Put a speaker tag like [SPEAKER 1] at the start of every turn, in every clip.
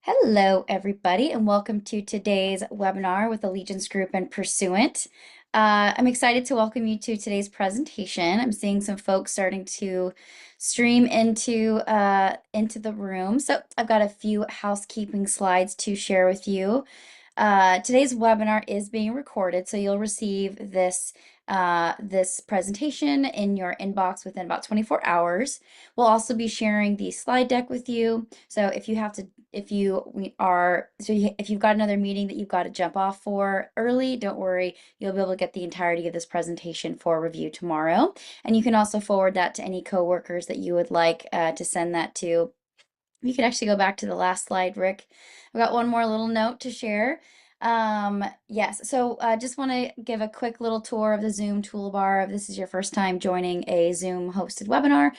[SPEAKER 1] Hello, everybody, and welcome to today's webinar with Allegiance Group and Pursuant. I'm excited to welcome you to today's presentation. I'm seeing some folks starting to stream into the room. So I've got a few housekeeping slides to share with you. Today's webinar is being recorded, so you'll receive this presentation in your inbox within about 24 hours. We'll also be sharing the slide deck with you. So if you've got another meeting that you've got to jump off for early, don't worry, you'll be able to get the entirety of this presentation for review tomorrow. And you can also forward that to any coworkers that you would like to send that to. You can actually go back to the last slide, Rick. I've got one more little note to share. Yes, so just want to give a quick little tour of the Zoom toolbar. If this is your first time joining a Zoom hosted webinar,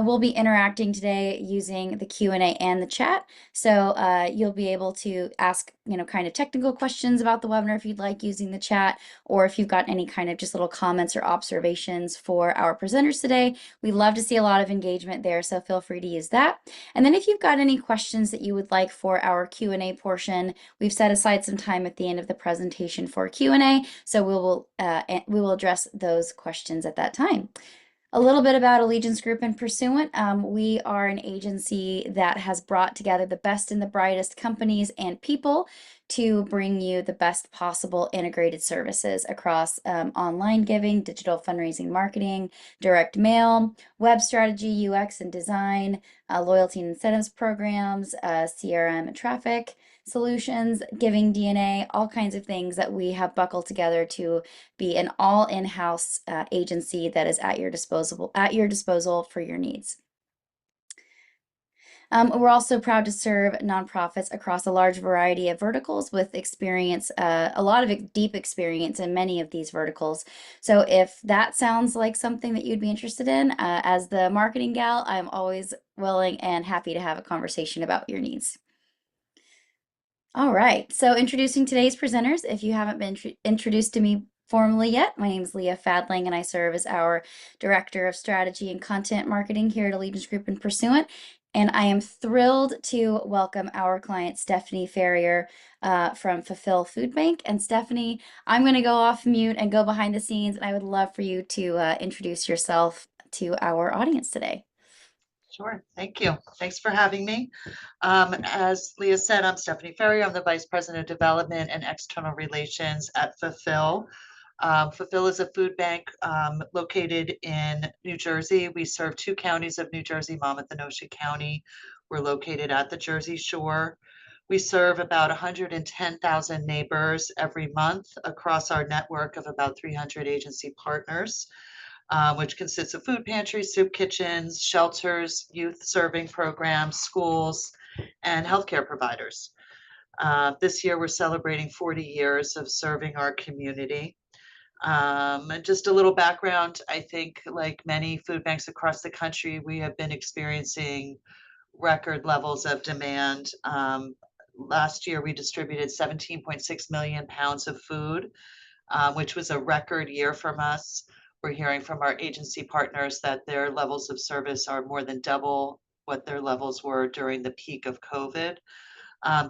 [SPEAKER 1] we'll be interacting today using the Q&A and the chat. So you'll be able to ask, kind of technical questions about the webinar if you'd like using the chat, or if you've got any kind of just little comments or observations for our presenters today. We love to see a lot of engagement there, so feel free to use that. And then if you've got any questions that you would like for our Q&A portion, we've set aside some time at the end of the presentation for Q&A, so we will address those questions at that time. A little bit about Allegiance Group and Pursuant. We are an agency that has brought together the best and the brightest companies and people to bring you the best possible integrated services across online giving, digital fundraising marketing, direct mail, web strategy, UX and design, loyalty and incentives programs, CRM and traffic solutions, GivingDNA, all kinds of things that we have buckled together to be an all in-house agency that is at your disposal for your needs. We're also proud to serve nonprofits across a large variety of verticals with experience, a lot of deep experience in many of these verticals. So if that sounds like something that you'd be interested in, as the marketing gal, I'm always willing and happy to have a conversation about your needs. All right, so introducing today's presenters. If you haven't been introduced to me formally yet, my name is Leah Fadling and I serve as our Director of Strategy and Content Marketing here at Allegiance Group and Pursuant. And I am thrilled to welcome our client, Stephanie Ferrier from Fulfill Food Bank. And Stephanie, I'm going to go off mute and go behind the scenes, and I would love for you to introduce yourself to our audience today.
[SPEAKER 2] Sure. Thank you. Thanks for having me. As Leah said, I'm Stephanie Ferrier. I'm the Vice President of Development and External Relations at Fulfill. Fulfill is a food bank located in New Jersey. We serve 2 counties of New Jersey, Monmouth and Ocean County. We're located at the Jersey Shore. We serve about 110,000 neighbors every month across our network of about 300 agency partners. Which consists of food pantries, soup kitchens, shelters, youth serving programs, schools, and healthcare providers. This year, we're celebrating 40 years of serving our community. And just a little background, I think like many food banks across the country, we have been experiencing record levels of demand. Last year, we distributed 17.6 million pounds of food, which was a record year from us. We're hearing from our agency partners that their levels of service are more than double what their levels were during the peak of COVID.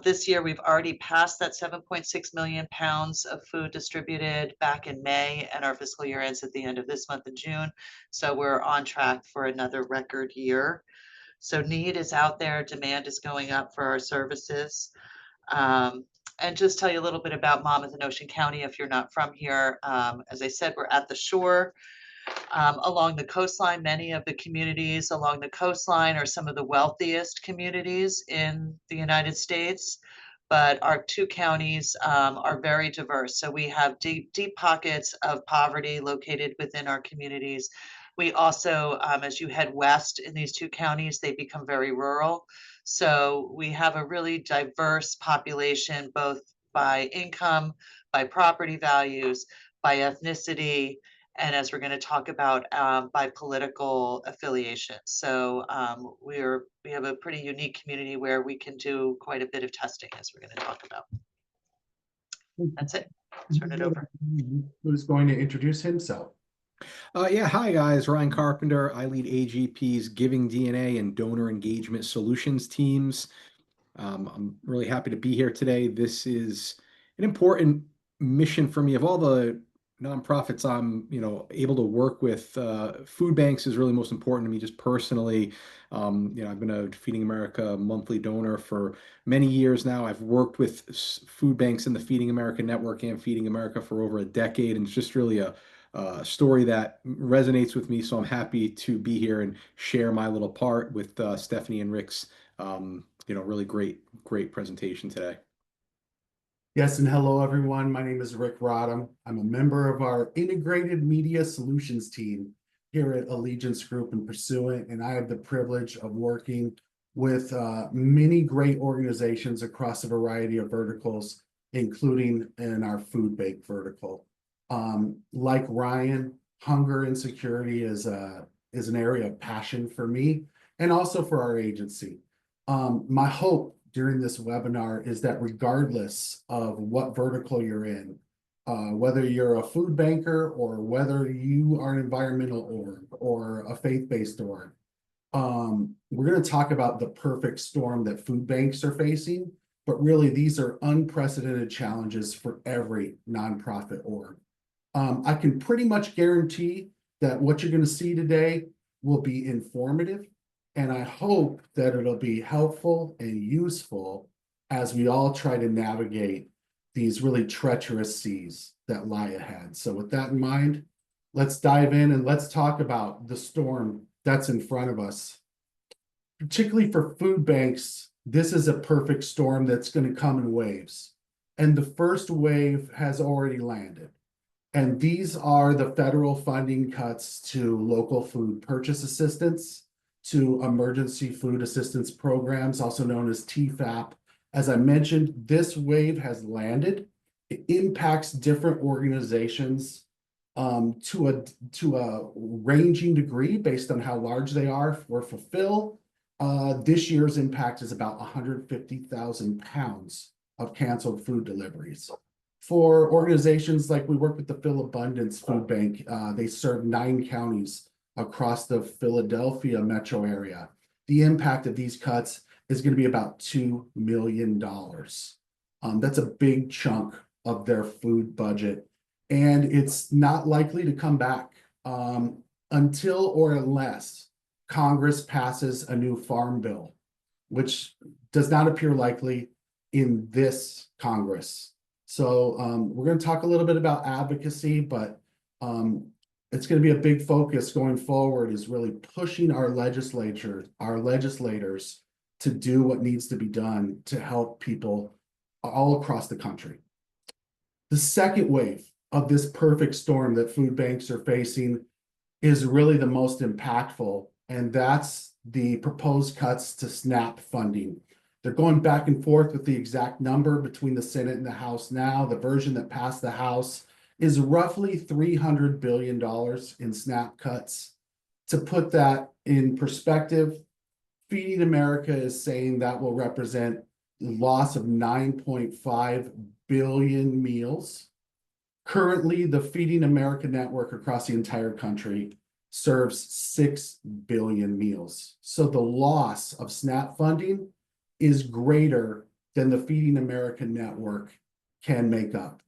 [SPEAKER 2] This year, we've already passed that 7.6 million pounds of food distributed back in May, and our fiscal year ends at the end of this month in June. So we're on track for another record year. So need is out there, demand is going up for our services. And just tell you a little bit about Monmouth and Ocean County if you're not from here. As I said, we're at the shore along the coastline. Many of the communities along the coastline are some of the wealthiest communities in the United States, but our 2 counties are very diverse. So we have deep pockets of poverty located within our communities. We also, as you head west in these 2 counties, they become very rural. So we have a really diverse population, both by income, by property values, by ethnicity, and as we're going to talk about, by political affiliation. So we have a pretty unique community where we can do quite a bit of testing, as we're going to talk about. That's it. Turn it over.
[SPEAKER 3] Who's going to introduce himself?
[SPEAKER 4] Yeah, hi guys, Ryan Carpenter. I lead AGP's GivingDNA and Donor Engagement Solutions teams. I'm really happy to be here today. This is an important mission for me. Of all the nonprofits I'm, able to work with, food banks is really most important to me, just personally. I've been a Feeding America monthly donor for many years now. I've worked with food banks in the Feeding America network and Feeding America for over a decade, and it's just really a story that resonates with me. So I'm happy to be here and share my little part with Stephanie and Rick's really great presentation today.
[SPEAKER 3] Yes, and hello, everyone. My name is Rick Rodham. I'm a member of our Integrated Media Solutions team here at Allegiance Group and Pursuant, and I have the privilege of working with many great organizations across a variety of verticals, including in our food bank vertical. Like Ryan, hunger and security is an area of passion for me and also for our agency. My hope during this webinar is that regardless of what vertical you're in, whether you're a food banker or whether you are an environmental org or a faith-based org, we're going to talk about the perfect storm that food banks are facing, but really these are unprecedented challenges for every nonprofit org. I can pretty much guarantee that what you're going to see today will be informative, and I hope that it'll be helpful and useful as we all try to navigate these really treacherous seas that lie ahead. So with that in mind, let's dive in and let's talk about the storm that's in front of us. Particularly for food banks, this is a perfect storm that's going to come in waves. And the first wave has already landed. And these are the federal funding cuts to local food purchase assistance, to emergency food assistance programs, also known as TFAP. As I mentioned, this wave has landed. It impacts different organizations to a ranging degree based on how large they are for Fulfill. This year's impact is about 150,000 pounds of canceled food deliveries. For organizations like we work with the Phil Abundance Food Bank, they serve 9 counties across the Philadelphia metro area. The impact of these cuts is going to be about $2 million. That's a big chunk of their food budget, and it's not likely to come back until or unless Congress passes a new farm bill, which does not appear likely in this Congress. So we're going to talk a little bit about advocacy, but it's going to be a big focus going forward is really pushing our legislators to do what needs to be done to help people all across the country. The second wave of this perfect storm that food banks are facing is really the most impactful, and that's the proposed cuts to SNAP funding. They're going back and forth with the exact number between the Senate and the House now. The version that passed the House is roughly $300 billion in SNAP cuts. To put that in perspective, Feeding America is saying that will represent the loss of 9.5 billion meals. Currently, the Feeding America network across the entire country serves 6 billion meals. So the loss of SNAP funding is greater than the Feeding America network can make up.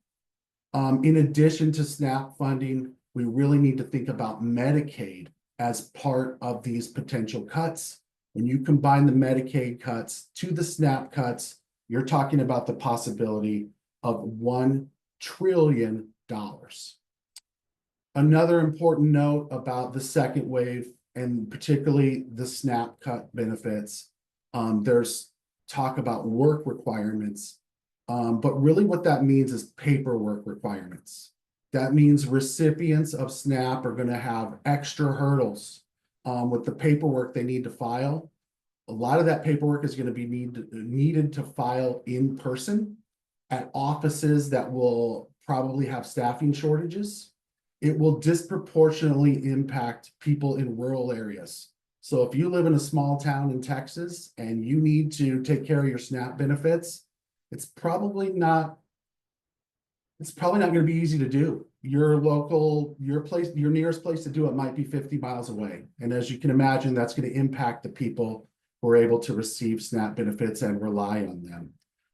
[SPEAKER 3] In addition to SNAP funding, we really need to think about Medicaid as part of these potential cuts. When you combine the Medicaid cuts to the SNAP cuts, you're talking about the possibility of $1 trillion. Another important note about the second wave, and particularly the SNAP cut benefits, there's talk about work requirements, but really what that means is paperwork requirements. That means recipients of SNAP are going to have extra hurdles with the paperwork they need to file. A lot of that paperwork is going to be needed to file in person at offices that will probably have staffing shortages. It will disproportionately impact people in rural areas. So if you live in a small town in Texas and you need to take care of your SNAP benefits, it's probably not going to be easy to do. Your nearest place to do it might be 50 miles away. And as you can imagine, that's going to impact the people who are able to receive SNAP benefits and rely on them.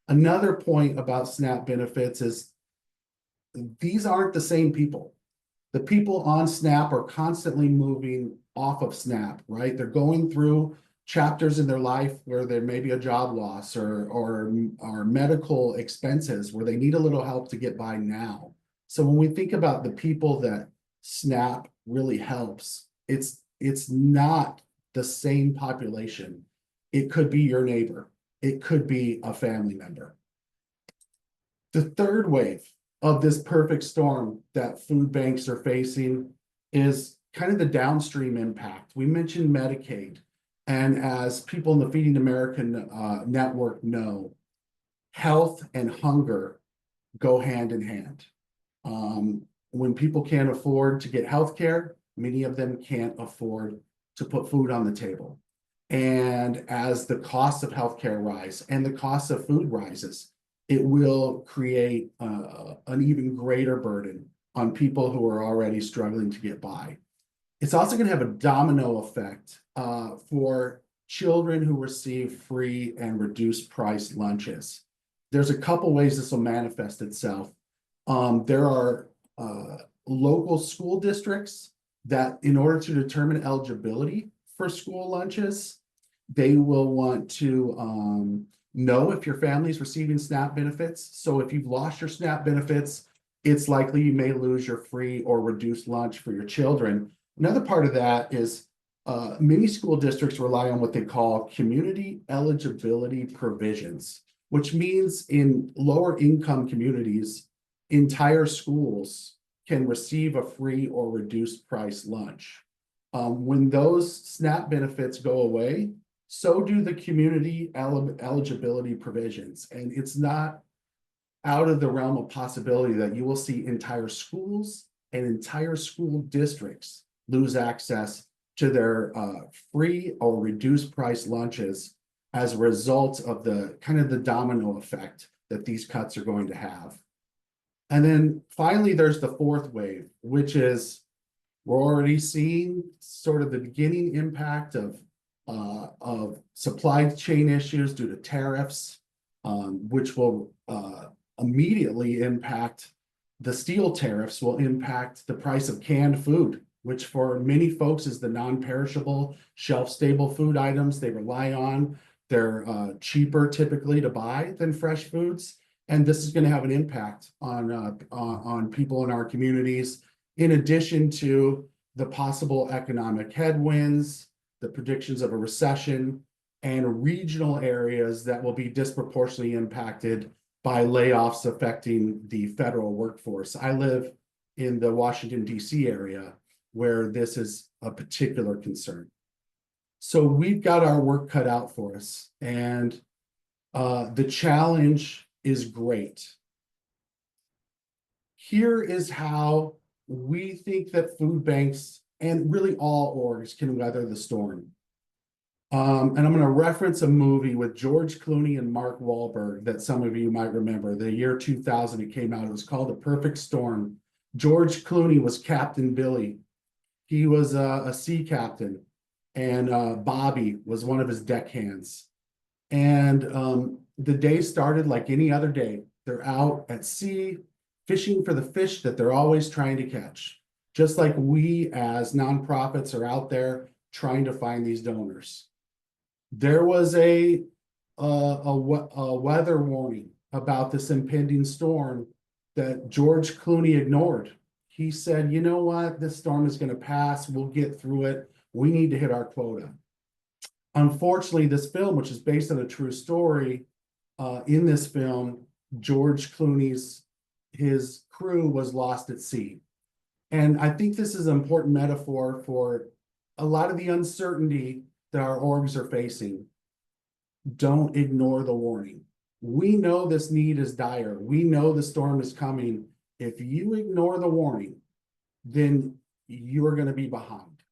[SPEAKER 3] Another point about SNAP benefits is these aren't the same people. The people on SNAP are constantly moving off of SNAP, right? They're going through chapters in their life where there may be a job loss or medical expenses where they need a little help to get by now. So when we think about the people that SNAP really helps, it's not the same population. It could be your neighbor. It could be a family member. The third wave of this perfect storm that food banks are facing is kind of the downstream impact. We mentioned Medicaid, and as people in the Feeding America network know, health and hunger go hand in hand. When people can't afford to get health care, many of them can't afford to put food on the table. And as the cost of healthcare rise and the cost of food rises, it will create an even greater burden on people who are already struggling to get by. It's also going to have a domino effect for children who receive free and reduced price lunches. There's a couple ways this will manifest itself. There are local school districts that, in order to determine eligibility for school lunches, they will want to know if your family is receiving SNAP benefits. So if you've lost your SNAP benefits, it's likely you may lose your free or reduced lunch for your children. Another part of that is many school districts rely on what they call community eligibility provisions, which means in lower income communities, entire schools can receive a free or reduced price lunch. When those SNAP benefits go away, so do the community eligibility provisions. And it's not out of the realm of possibility that you will see entire schools and entire school districts lose access to their free or reduced price lunches as a result of the kind of the domino effect that these cuts are going to have. And then finally, there's the fourth wave, which is we're already seeing sort of the beginning impact of supply chain issues due to tariffs, which will immediately impact the steel tariffs will impact the price of canned food, which for many folks is the non-perishable, shelf-stable food items they rely on. They're cheaper typically to buy than fresh foods. And this is going to have an impact on people in our communities, in addition to the possible economic headwinds, the predictions of a recession, and regional areas that will be disproportionately impacted by layoffs affecting the federal workforce. I live in the Washington, D.C. area where this is a particular concern. So we've got our work cut out for us, and the challenge is great. Here is how we think that food banks and really all orgs can weather the storm. And I'm going to reference a movie with George Clooney and Mark Wahlberg that some of you might remember. The year 2000 it came out. It was called The Perfect Storm. George Clooney was Captain Billy. He was a sea captain, and Bobby was one of his deckhands. And the day started like any other day. They're out at sea fishing for the fish that they're always trying to catch. Just like we as nonprofits are out there trying to find these donors. There was a weather warning about this impending storm that George Clooney ignored. He said, you know what, this storm is going to pass. We'll get through it. We need to hit our quota. Unfortunately, this film, which is based on a true story, in this film, George Clooney's his crew was lost at sea. And I think this is an important metaphor for a lot of the uncertainty that our orgs are facing. Don't ignore the warning. We know this need is dire. We know the storm is coming. If you ignore the warning, then you are going to be behind.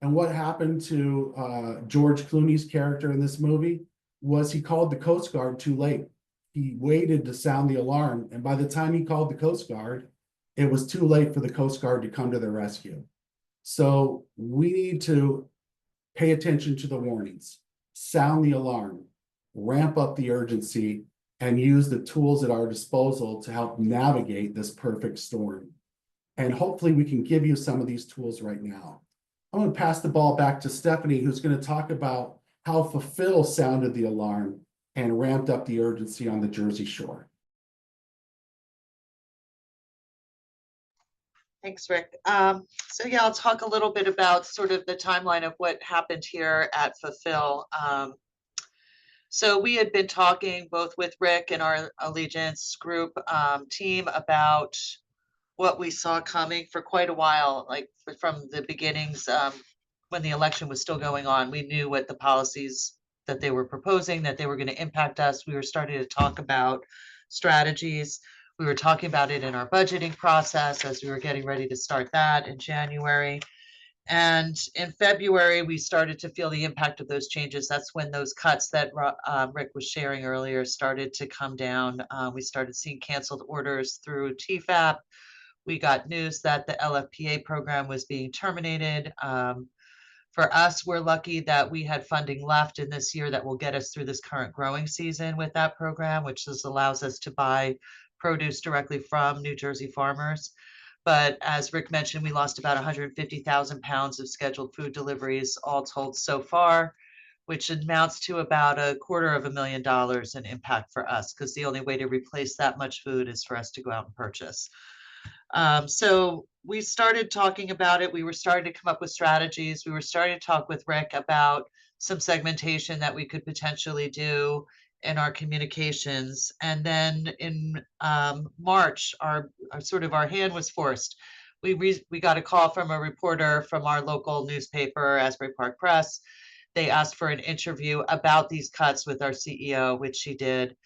[SPEAKER 3] And what happened to George Clooney's character in this movie was he called the Coast Guard too late. He waited to sound the alarm, and by the time he called the Coast Guard, it was too late for the Coast Guard to come to their rescue. So we need to pay attention to the warnings. sound the alarm, ramp up the urgency, and use the tools at our disposal to help navigate this perfect storm. And hopefully we can give you some of these tools right now. I'm going to pass the ball back to Stephanie, who's going to talk about how Fulfill sounded the alarm and ramped up the urgency on the Jersey Shore.
[SPEAKER 2] Thanks, Rick. So yeah, I'll talk a little bit about sort of the timeline of what happened here at Fulfill. So we had been talking both with Rick and our Allegiance group team about what we saw coming for quite a while, like from the beginnings, when the election was still going on. We knew what the policies that they were proposing, that they were going to impact us. We were starting to talk about strategies. We were talking about it in our budgeting process as we were getting ready to start that in January. And in February, we started to feel the impact of those changes. That's when those cuts that Rick was sharing earlier started to come down. We started seeing canceled orders through TFAP. We got news that the LFPA program was being terminated. For us, we're lucky that we had funding left in this year that will get us through this current growing season with that program, which just allows us to buy produce directly from New Jersey farmers. But as Rick mentioned, we lost about 150,000 pounds of scheduled food deliveries all told so far, which amounts to about $250,000 in impact for us, because the only way to replace that much food is for us to go out and purchase. So we started talking about it. We were starting to come up with strategies. We were starting to talk with Rick about some segmentation that we could potentially do in our communications. And then in March, our hand was forced. We got a call from a reporter from our local newspaper, Asbury Park Press. They asked for an interview about these cuts with our CEO, which she did.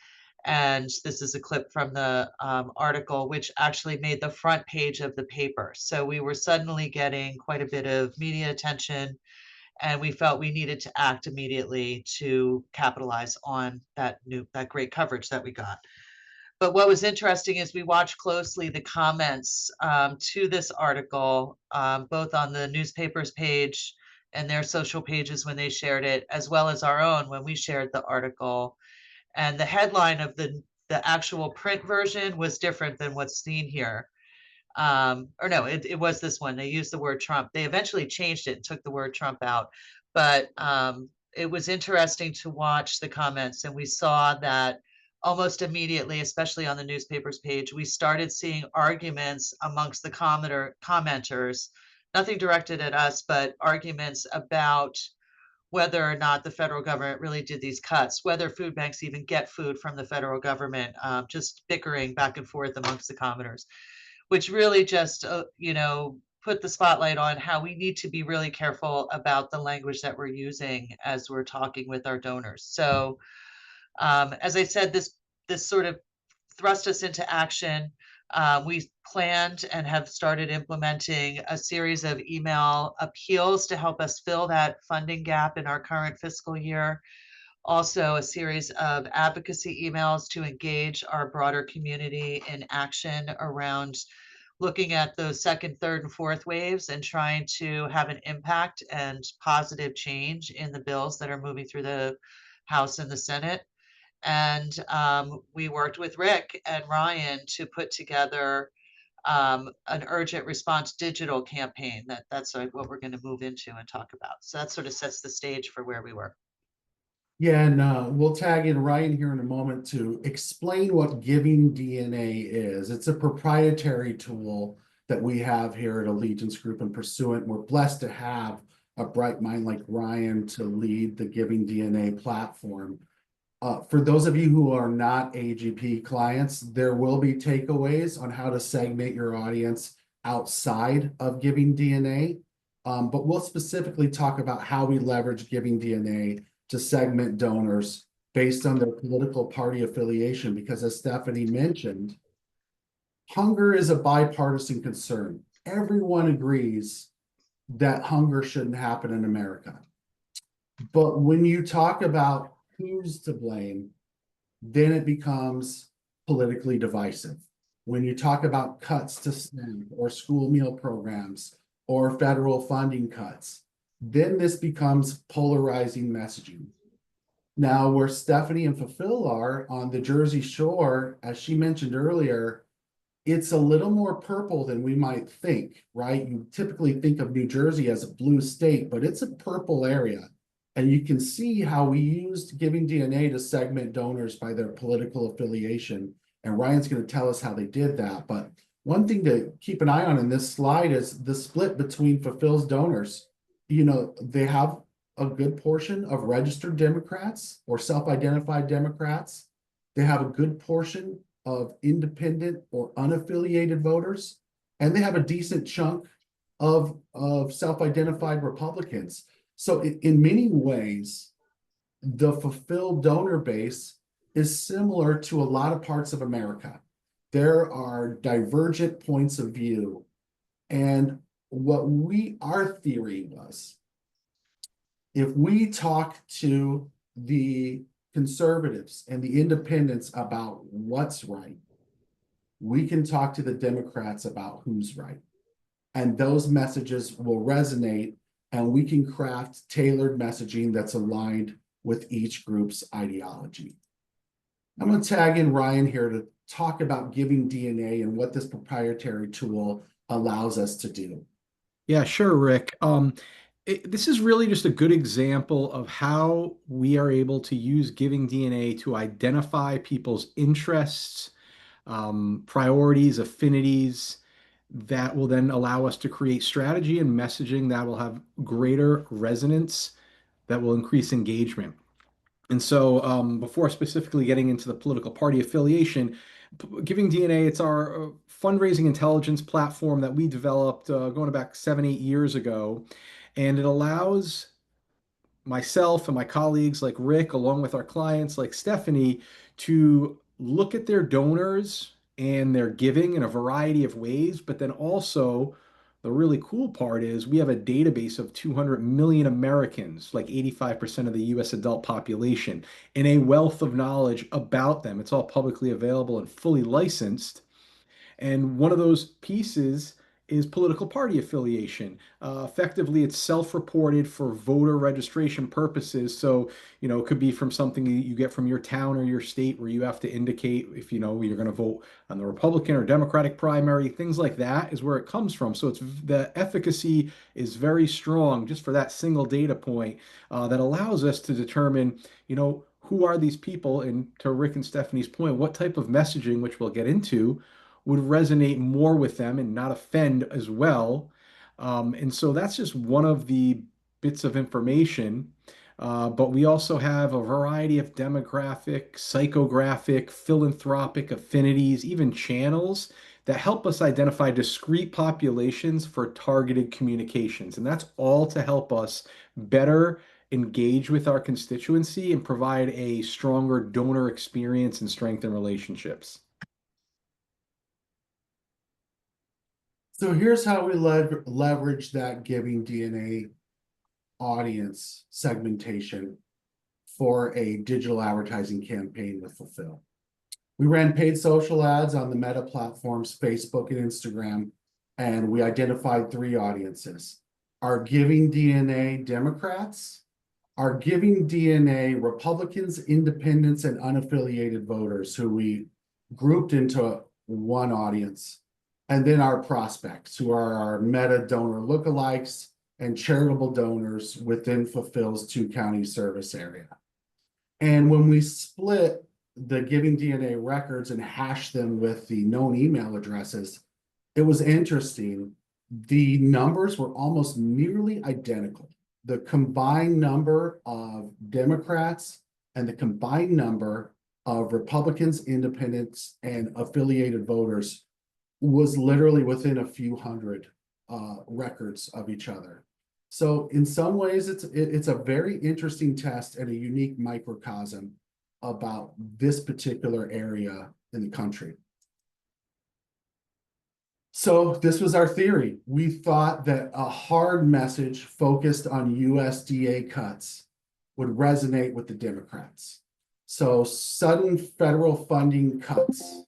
[SPEAKER 2] And this is a clip from the article, which actually made the front page of the paper. So we were suddenly getting quite a bit of media attention, and we felt we needed to act immediately to capitalize on that great coverage that we got. But what was interesting is we watched closely the comments to this article, both on the newspaper's page and their social pages when they shared it, as well as our own when we shared the article. And the headline of the actual print version was different than what's seen here. Or no, it was this one. They used the word Trump. They eventually changed it and took the word Trump out. But it was interesting to watch the comments, and we saw that almost immediately, especially on the newspaper's page, we started seeing arguments amongst the commenters, nothing directed at us, but arguments about whether or not the federal government really did these cuts, whether food banks even get food from the federal government, just bickering back and forth amongst the commenters, which really just, put the spotlight on how we need to be really careful about the language that we're using as we're talking with our donors. So as I said, this sort of thrust us into action. We planned and have started implementing a series of email appeals to help us fill that funding gap in our current fiscal year. Also, a series of advocacy emails to engage our broader community in action around looking at those second, third, and fourth waves and trying to have an impact and positive change in the bills that are moving through the House and the Senate. And we worked with Rick and Ryan to put together an urgent response digital campaign. That's what we're going to move into and talk about. So that sort of sets the stage for where we were.
[SPEAKER 3] Yeah, and we'll tag in Ryan here in a moment to explain what GivingDNA is. It's a proprietary tool that we have here at Allegiance Group and Pursuant. We're blessed to have a bright mind like Ryan to lead the GivingDNA platform. For those of you who are not AGP clients, there will be takeaways on how to segment your audience outside of GivingDNA. But we'll specifically talk about how we leverage GivingDNA to segment donors based on their political party affiliation, because as Stephanie mentioned, hunger is a bipartisan concern. Everyone agrees that hunger shouldn't happen in America. But when you talk about who's to blame, then it becomes politically divisive. When you talk about cuts to SNAP or school meal programs or federal funding cuts, then this becomes polarizing messaging. Now, where Stephanie and Fulfill are on the Jersey Shore, as she mentioned earlier, it's a little more purple than we might think, right? You typically think of New Jersey as a blue state, but it's a purple area. And you can see how we used GivingDNA to segment donors by their political affiliation. And Ryan's going to tell us how they did that. But one thing to keep an eye on in this slide is the split between Fulfill's donors. You know, they have a good portion of registered Democrats or self-identified Democrats. They have a good portion of independent or unaffiliated voters, and they have a decent chunk of self-identified Republicans. So in many ways, the fulfilled donor base is similar to a lot of parts of America. There are divergent points of view. And our theory was, if we talk to the conservatives and the independents about what's right, we can talk to the Democrats about who's right. And those messages will resonate, and we can craft tailored messaging that's aligned with each group's ideology. I'm going to tag in Ryan here to talk about GivingDNA and what this proprietary tool allows us to do.
[SPEAKER 4] Yeah, sure, Rick. This is really just a good example of how we are able to use GivingDNA to identify people's interests, priorities, affinities that will then allow us to create strategy and messaging that will have greater resonance, that will increase engagement. And so, before specifically getting into the political party affiliation, GivingDNA, it's our fundraising intelligence platform that we developed going back 7, 8 years ago. And it allows myself and my colleagues like Rick, along with our clients like Stephanie, to look at their donors and their giving in a variety of ways. But then also, the really cool part is we have a database of 200 million Americans, like 85% of the US adult population, and a wealth of knowledge about them. It's all publicly available and fully licensed. And one of those pieces is political party affiliation. Effectively, it's self-reported for voter registration purposes. So, it could be from something you get from your town or your state where you have to indicate if you're going to vote on the Republican or Democratic primary, things like that is where it comes from. So the efficacy is very strong just for that single data point that allows us to determine, who are these people? And to Rick and Stephanie's point, what type of messaging, which we'll get into, would resonate more with them and not offend as well. And so that's just one of the bits of information. But we also have a variety of demographic, psychographic, philanthropic affinities, even channels that help us identify discrete populations for targeted communications. And that's all to help us better engage with our constituency and provide a stronger donor experience and strengthen relationships.
[SPEAKER 3] So here's how we leverage that GivingDNA audience segmentation for a digital advertising campaign with Fulfill. We ran paid social ads on the Meta platforms, Facebook and Instagram, and we identified 3 audiences: our GivingDNA Democrats, our GivingDNA Republicans, independents, and unaffiliated voters, who we grouped into one audience, and then our prospects, who are our Meta donor lookalikes and charitable donors within Fulfill's 2-county service area. And when we split the GivingDNA records and hashed them with the known email addresses, it was interesting. The numbers were almost nearly identical. The combined number of Democrats and the combined number of Republicans, independents, and affiliated voters was literally within a few hundred records of each other. So in some ways, it's a very interesting test and a unique microcosm about this particular area in the country. So this was our theory. We thought that a hard message focused on USDA cuts would resonate with the Democrats. So sudden federal funding cuts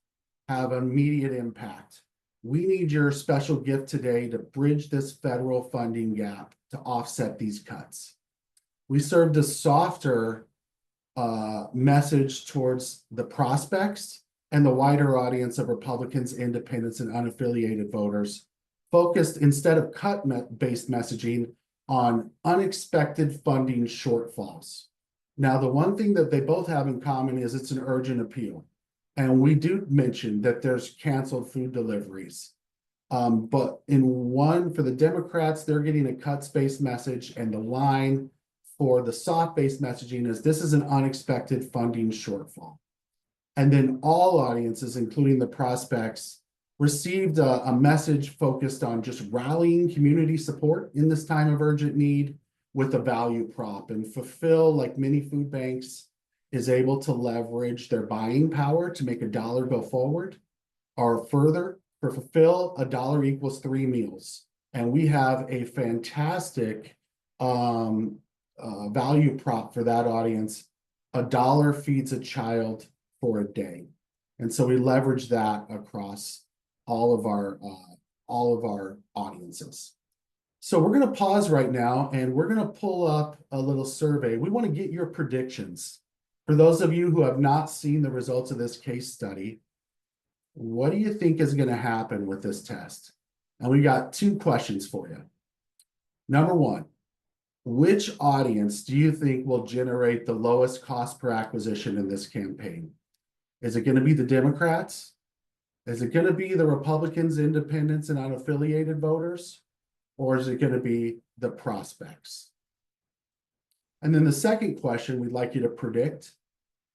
[SPEAKER 3] have immediate impact. We need your special gift today to bridge this federal funding gap to offset these cuts. We served a softer message towards the prospects and the wider audience of Republicans, independents, and unaffiliated voters, focused instead of cut-based messaging on unexpected funding shortfalls. Now, the one thing that they both have in common is it's an urgent appeal. And we do mention that there's canceled food deliveries. But in one, for the Democrats, they're getting a cuts-based message, and the line for the soft-based messaging is this is an unexpected funding shortfall. And then all audiences, including the prospects, received a message focused on just rallying community support in this time of urgent need with a value prop. And Fulfill, like many food banks, is able to leverage their buying power to make a dollar go forward or further. For Fulfill, a dollar equals 3 meals. And we have a fantastic value prop for that audience. A dollar feeds a child for a day. And so we leverage that across all of our audiences. So we're going to pause right now and we're going to pull up a little survey. We want to get your predictions. For those of you who have not seen the results of this case study, what do you think is going to happen with this test? And we got 2 questions for you. Number 1, which audience do you think will generate the lowest cost per acquisition in this campaign? Is it going to be the Democrats? Is it going to be the Republicans, independents, and unaffiliated voters? Or is it going to be the prospects? And then the second question we'd like you to predict,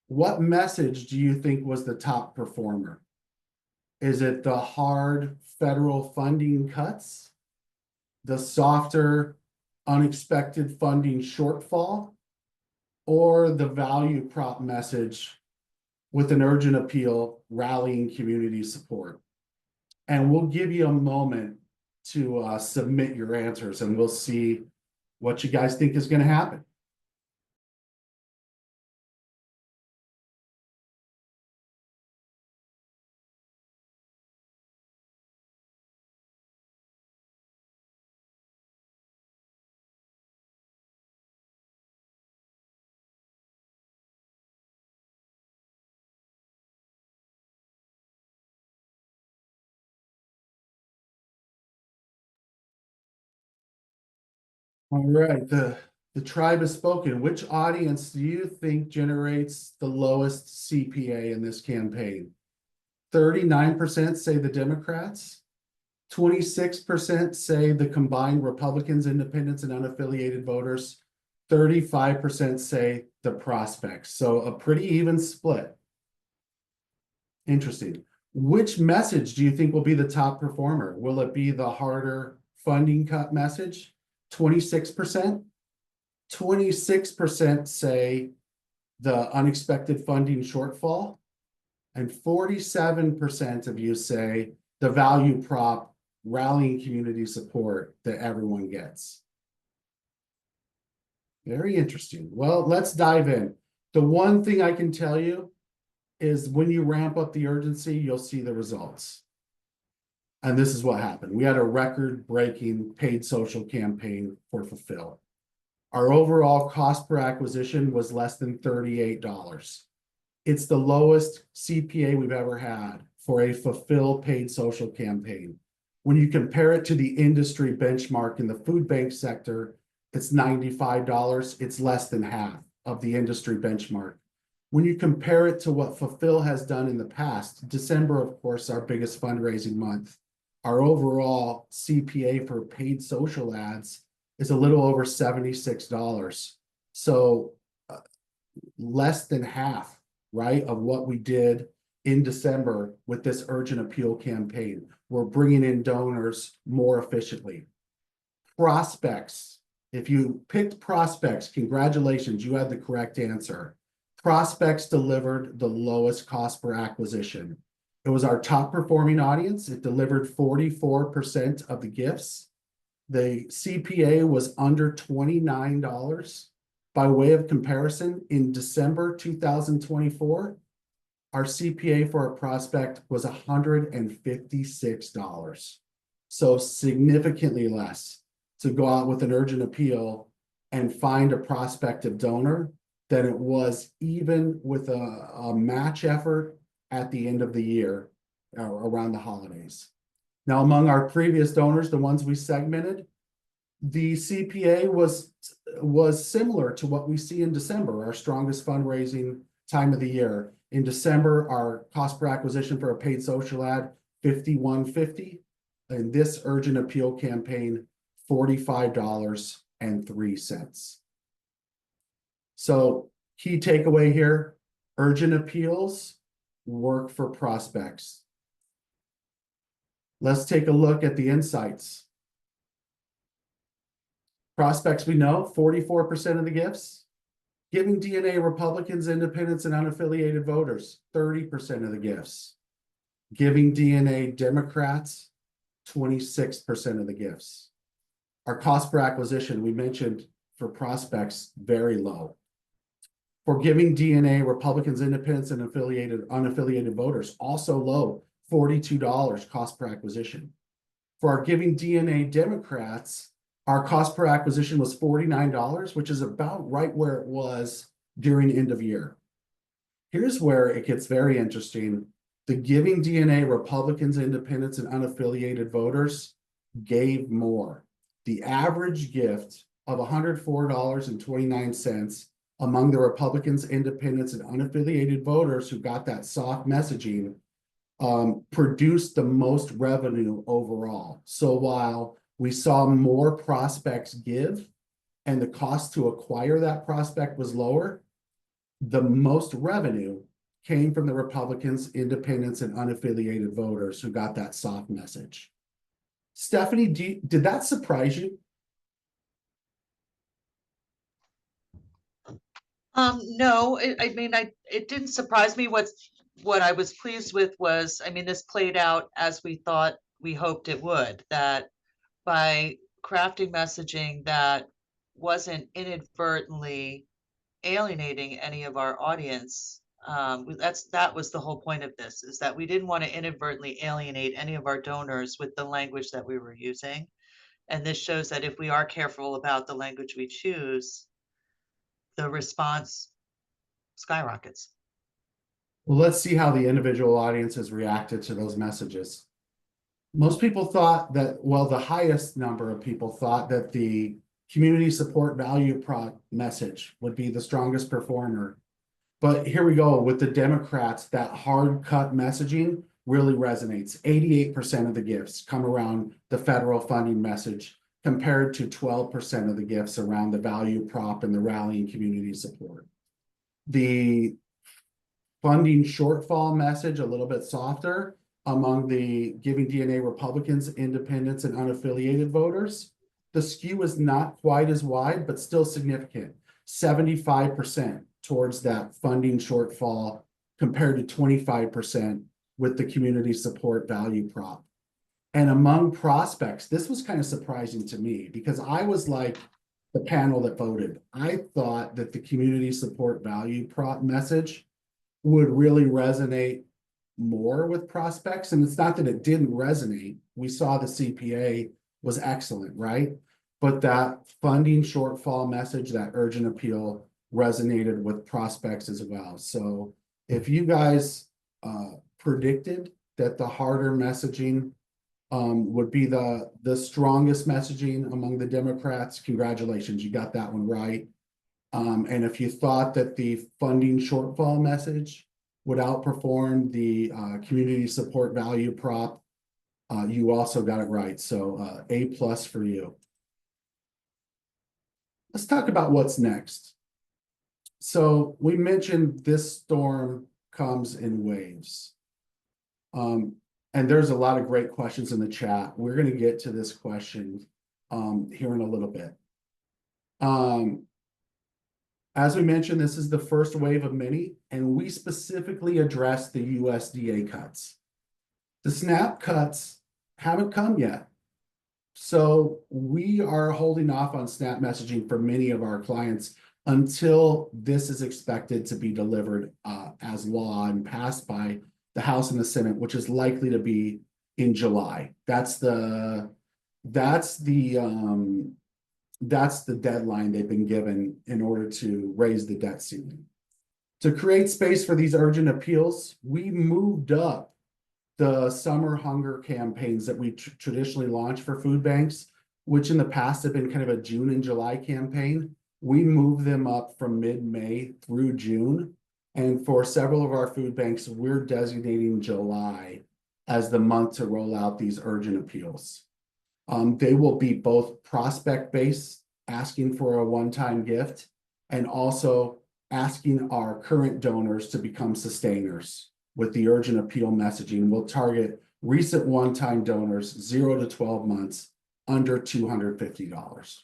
[SPEAKER 3] what message do you think was the top performer? Is it the hard federal funding cuts, the softer unexpected funding shortfall, or the value prop message with an urgent appeal rallying community support? And we'll give you a moment to submit your answers, and we'll see what you guys think is going to happen. All right, the tribe has spoken. Which audience do you think generates the lowest CPA in this campaign? 39% say the Democrats, 26% say the combined Republicans, independents, and unaffiliated voters, 35% say the prospects. So a pretty even split. Interesting. Which message do you think will be the top performer? Will it be the harder funding cut message? 26%. 26% say the unexpected funding shortfall. And 47% of you say the value prop rallying community support that everyone gets. Very interesting. Well, let's dive in. The one thing I can tell you is when you ramp up the urgency, you'll see the results. And this is what happened. We had a record-breaking paid social campaign for Fulfill. Our overall cost per acquisition was less than $38. It's the lowest CPA we've ever had for a Fulfill paid social campaign. When you compare it to the industry benchmark in the food bank sector, it's $95. It's less than half of the industry benchmark. When you compare it to what Fulfill has done in the past, December, of course, our biggest fundraising month, our overall CPA for paid social ads is a little over $76. So less than half, right, of what we did in December with this urgent appeal campaign. We're bringing in donors more efficiently. Prospects. If you picked prospects, congratulations, you had the correct answer. Prospects delivered the lowest cost per acquisition. It was our top performing audience. It delivered 44% of the gifts. The CPA was under $29. By way of comparison, in December 2024, our CPA for a prospect was $156. So significantly less to go out with an urgent appeal and find a prospective donor than it was even with a match effort at the end of the year around the holidays. Now, among our previous donors, the ones we segmented, the CPA was similar to what we see in December, our strongest fundraising time of the year. In December, our cost per acquisition for a paid social ad, $51.50. In this urgent appeal campaign, $45.03. So key takeaway here, urgent appeals work for prospects. Let's take a look at the insights. Prospects we know, 44% of the gifts. GivingDNA Republicans, Independents, and unaffiliated voters, 30% of the gifts. GivingDNA Democrats, 26% of the gifts. Our cost per acquisition, we mentioned for prospects, very low. For GivingDNA Republicans, Independents, and unaffiliated voters, also low, $42 cost per acquisition. For our GivingDNA Democrats, our cost per acquisition was $49, which is about right where it was during end of year. Here's where it gets very interesting. The GivingDNA Republicans, Independents, and unaffiliated voters gave more. The average gift of $104.29 among the Republicans, Independents, and unaffiliated voters who got that soft messaging produced the most revenue overall. So while we saw more prospects give and the cost to acquire that prospect was lower, the most revenue came from the Republicans, Independents, and unaffiliated voters who got that soft message. Stephanie, did that surprise you?
[SPEAKER 2] No, it didn't surprise me. What I was pleased with was, this played out as we thought, we hoped it would, that by crafting messaging that wasn't inadvertently alienating any of our audience. That was the whole point of this, is that we didn't want to inadvertently alienate any of our donors with the language that we were using. And this shows that if we are careful about the language we choose, the response skyrockets.
[SPEAKER 3] Well, let's see how the individual audiences reacted to those messages. Most people thought that, well, the highest number of people thought that the community support value prop message would be the strongest performer. But here we go with the Democrats, that hard cut messaging really resonates. 88% of the gifts come around the federal funding message compared to 12% of the gifts around the value prop and the rallying community support. The funding shortfall message, a little bit softer among the GivingDNA Republicans, Independents, and unaffiliated voters. The skew is not quite as wide, but still significant. 75% towards that funding shortfall compared to 25% with the community support value prop. And among prospects, this was kind of surprising to me because I was like the panel that voted. I thought that the community support value prop message would really resonate more with prospects. And it's not that it didn't resonate. We saw the CPA was excellent, right? But that funding shortfall message, that urgent appeal resonated with prospects as well. So if you guys predicted that the harder messaging would be the strongest messaging among the Democrats, congratulations, you got that one right. And if you thought that the funding shortfall message would outperform the community support value prop, you also got it right. So A+ for you. Let's talk about what's next. So we mentioned this storm comes in waves. And there's a lot of great questions in the chat. We're going to get to this question here in a little bit. As we mentioned, this is the first wave of many, and we specifically addressed the USDA cuts. The SNAP cuts haven't come yet. So we are holding off on SNAP messaging for many of our clients until this is expected to be delivered as law and passed by the House and the Senate, which is likely to be in July. That's the That's the deadline they've been given in order to raise the debt ceiling. To create space for these urgent appeals, we moved up the summer hunger campaigns that we traditionally launch for food banks, which in the past have been kind of a June and July campaign. We moved them up from mid-May through June. And for several of our food banks, we're designating July as the month to roll out these urgent appeals. They will be both prospect-based, asking for a one-time gift, and also asking our current donors to become sustainers with the urgent appeal messaging. We'll target recent one-time donors 0 to 12 months under $250.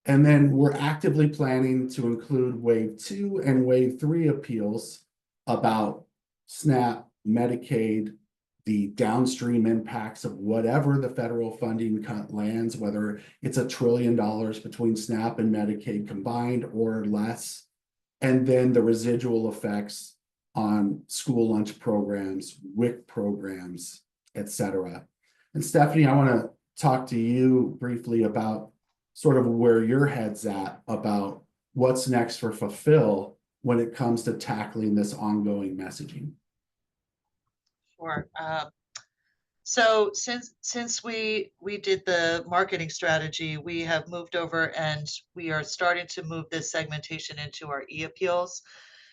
[SPEAKER 3] And then we're actively planning to include wave 2 and wave 3 appeals about SNAP, Medicaid, the downstream impacts of whatever the federal funding cut lands, whether it's $1 trillion between SNAP and Medicaid combined or less, and then the residual effects on school lunch programs, WIC programs, etc. And Stephanie, I want to talk to you briefly about sort of where your head's at about what's next for Fulfill when it comes to tackling this ongoing messaging.
[SPEAKER 2] Sure. So since we did the marketing strategy, we have moved over and we are starting to move this segmentation into our e-appeals.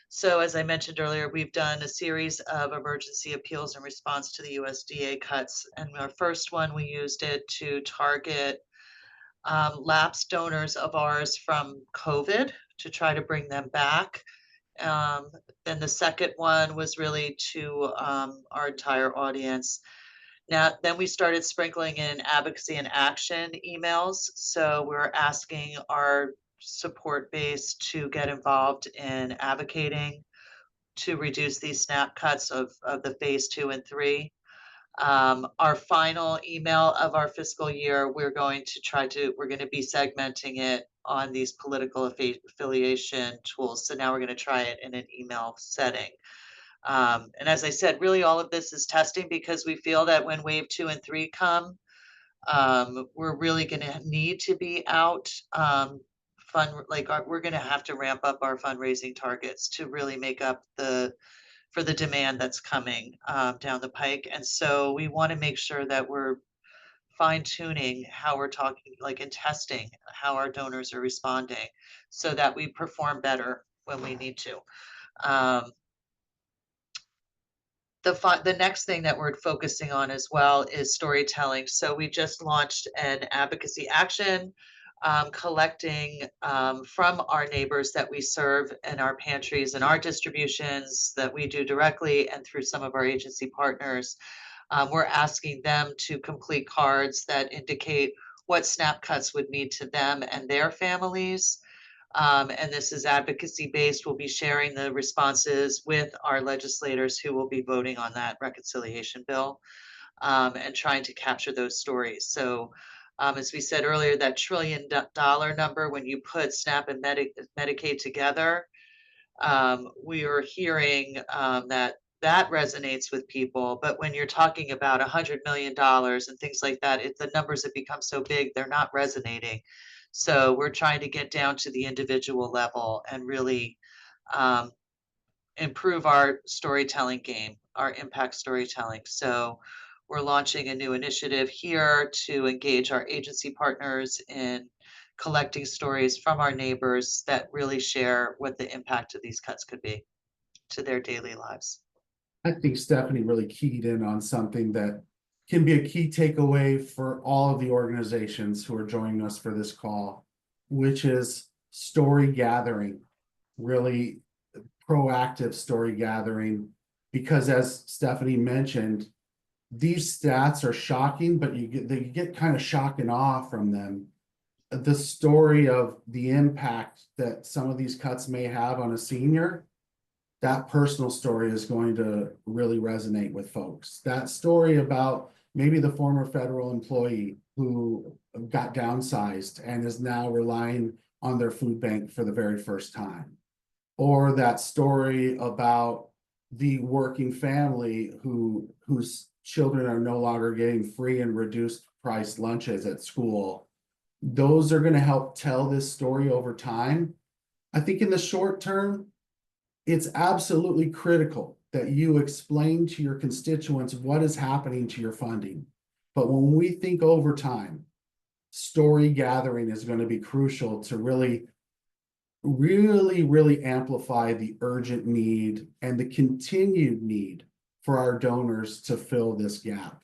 [SPEAKER 2] So as I mentioned earlier, we've done a series of emergency appeals in response to the USDA cuts. And our first one, we used it to target lapsed donors of ours from COVID to try to bring them back. Then the second one was really to our entire audience. Now, then we started sprinkling in advocacy and action emails. So we're asking our support base to get involved in advocating to reduce these SNAP cuts of the phase 2 and 3. Our final email of our fiscal year, we're going to be segmenting it on these political affiliation tools. So now we're going to try it in an email setting. And as I said, really all of this is testing because we feel that when wave 2 and 3 come, we're really going to need to be out we're going to have to ramp up our fundraising targets to really make up for the demand that's coming down the pike. And so we want to make sure that we're fine tuning how we're talking, like in testing, how our donors are responding so that we perform better when we need to. The next thing that we're focusing on as well is storytelling. So we just launched an advocacy action, collecting from our neighbors that we serve in our pantries and our distributions that we do directly and through some of our agency partners. We're asking them to complete cards that indicate what SNAP cuts would mean to them and their families. And this is advocacy based. We'll be sharing the responses with our legislators who will be voting on that reconciliation bill and trying to capture those stories. So as we said earlier, that $1 trillion number, when you put SNAP and Medicaid together, we are hearing that resonates with people. But when you're talking about $100 million and things like that, the numbers have become so big, they're not resonating. So we're trying to get down to the individual level and really improve our storytelling game, our impact storytelling. So we're launching a new initiative here to engage our agency partners in collecting stories from our neighbors that really share what the impact of these cuts could be to their daily lives.
[SPEAKER 3] I think Stephanie really keyed in on something that can be a key takeaway for all of the organizations who are joining us for this call, which is story gathering, really proactive story gathering, because as Stephanie mentioned, these stats are shocking, but you get kind of shock and awe from them. The story of the impact that some of these cuts may have on a senior, that personal story is going to really resonate with folks. That story about maybe the former federal employee who got downsized and is now relying on their food bank for the very first time. Or that story about the working family whose children are no longer getting free and reduced price lunches at school. Those are going to help tell this story over time. I think in the short term, it's absolutely critical that you explain to your constituents what is happening to your funding. But when we think over time, story gathering is going to be crucial to really amplify the urgent need and the continued need for our donors to fill this gap.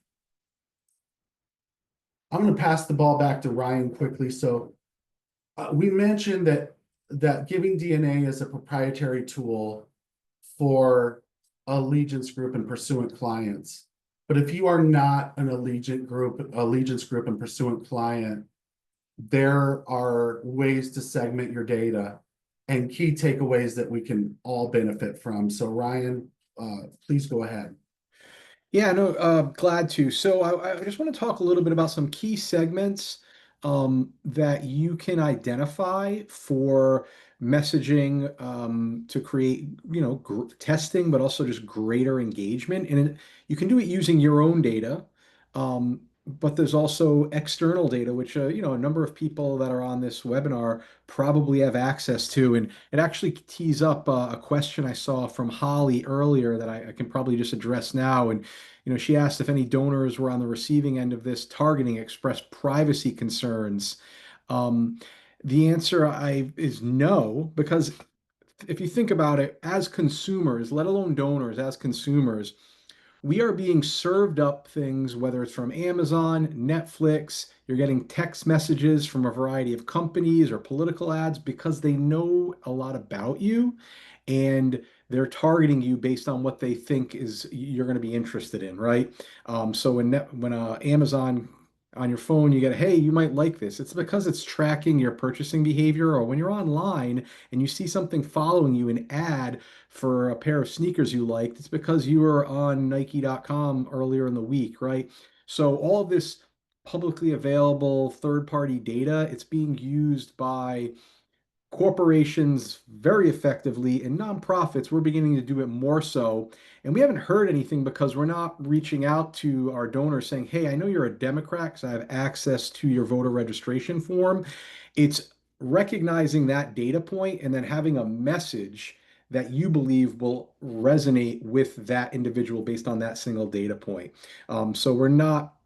[SPEAKER 3] I'm going to pass the ball back to Ryan quickly. So we mentioned that GivingDNA is a proprietary tool for Allegiance Group and Pursuant clients. But if you are not an Allegiance Group and Pursuant client, there are ways to segment your data and key takeaways that we can all benefit from. So Ryan, please go ahead.
[SPEAKER 4] Yeah, no, glad to. So I just want to talk a little bit about some key segments that you can identify for messaging to create, testing, but also just greater engagement. And you can do it using your own data, but there's also external data, which, a number of people that are on this webinar probably have access to. And it actually tees up a question I saw from Holly earlier that I can probably just address now. And she asked if any donors were on the receiving end of this targeting expressed privacy concerns. Um, the answer is no, because if you think about it, as consumers, let alone donors, as consumers, we are being served up things, whether it's from Amazon, Netflix, you're getting text messages from a variety of companies or political ads because they know a lot about you and they're targeting you based on what they think is you're going to be interested in, right? So when Amazon on your phone, you get, hey, you might like this. It's because it's tracking your purchasing behavior, or when you're online and you see something following you, an ad for a pair of sneakers you liked, it's because you were on Nike.com earlier in the week, right? So all of this publicly available third-party data, it's being used by corporations very effectively, and nonprofits, we're beginning to do it more so. And we haven't heard anything because we're not reaching out to our donors saying, hey, I know you're a Democrat because I have access to your voter registration form. It's recognizing that data point and then having a message that you believe will resonate with that individual based on that single data point. So we're not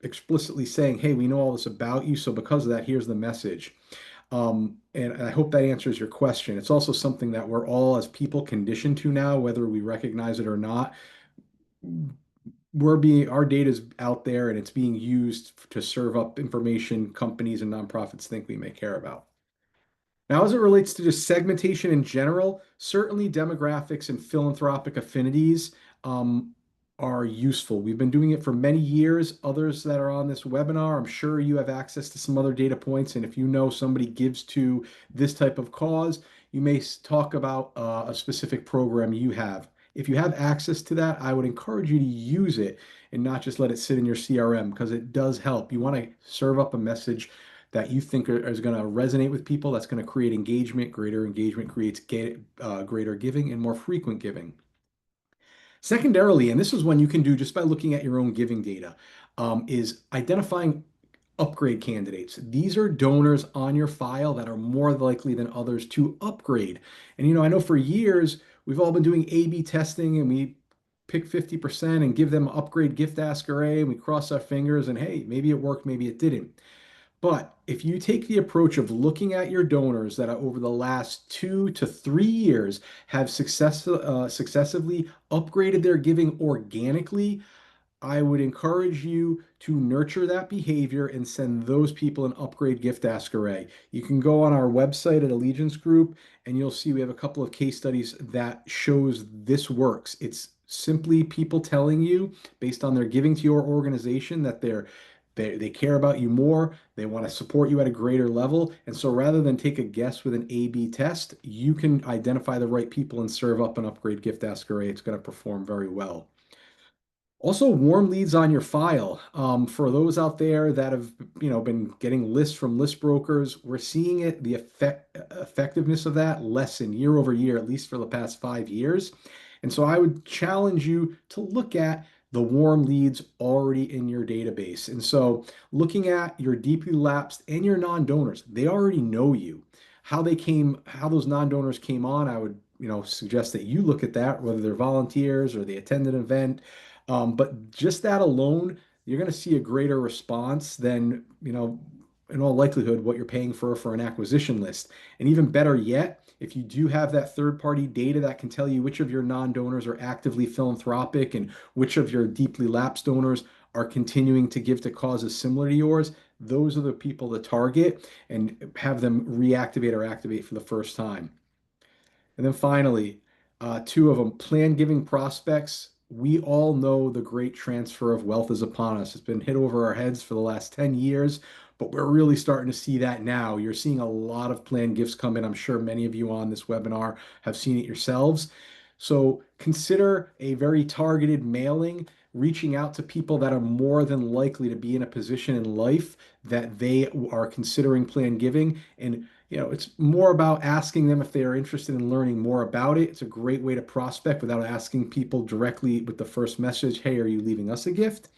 [SPEAKER 4] explicitly saying, hey, we know all this about you, so because of that, here's the message. And I hope that answers your question. It's also something that we're all, as people, conditioned to now, whether we recognize it or not. Our data is out there and it's being used to serve up information companies and nonprofits think we may care about. Now, as it relates to just segmentation in general, certainly demographics and philanthropic affinities are useful. We've been doing it for many years. Others that are on this webinar, I'm sure you have access to some other data points. And if you know somebody gives to this type of cause, you may talk about a specific program you have. If you have access to that, I would encourage you to use it and not just let it sit in your CRM, because it does help. You want to serve up a message that you think is going to resonate with people, that's going to create engagement. Greater engagement creates greater giving and more frequent giving. Secondarily, and this is one you can do just by looking at your own giving data, is identifying upgrade candidates. These are donors on your file that are more likely than others to upgrade. And I know for years we've all been doing A/B testing, and we pick 50% and give them upgrade gift ask array, and we cross our fingers and hey, maybe it worked, maybe it didn't. But if you take the approach of looking at your donors that are over the last 2 to 3 years have successively upgraded their giving organically, I would encourage you to nurture that behavior and send those people an upgrade gift ask array. You can go on our website at Allegiance Group and you'll see we have a couple of case studies that shows this works. It's simply people telling you based on their giving to your organization that they care about you more, they want to support you at a greater level. And so rather than take a guess with an A/B test, you can identify the right people and serve up an upgrade gift ask array. It's going to perform very well. Also, warm leads on your file. For those out there that have, been getting lists from list brokers, we're seeing the effectiveness of that lessen year over year, at least for the past 5 years. And so I would challenge you to look at the warm leads already in your database. And so looking at your deeply lapsed and your non-donors, they already know you. How those non-donors came on, I would, suggest that you look at that, whether they're volunteers or they attended an event. But just that alone, you're going to see a greater response than, in all likelihood, what you're paying for an acquisition list. And even better yet, if you do have that third-party data that can tell you which of your non-donors are actively philanthropic and which of your deeply lapsed donors are continuing to give to causes similar to yours, those are the people to target and have them reactivate or activate for the first time. And then finally, two of them, plan giving prospects. We all know the great transfer of wealth is upon us. It's been hit over our heads for the last 10 years, but we're really starting to see that now. You're seeing a lot of planned gifts come in. I'm sure many of you on this webinar have seen it yourselves. So consider a very targeted mailing, reaching out to people that are more than likely to be in a position in life that they are considering planned giving. And it's more about asking them if they are interested in learning more about it. It's a great way to prospect without asking people directly with the first message, hey, are you leaving us a gift?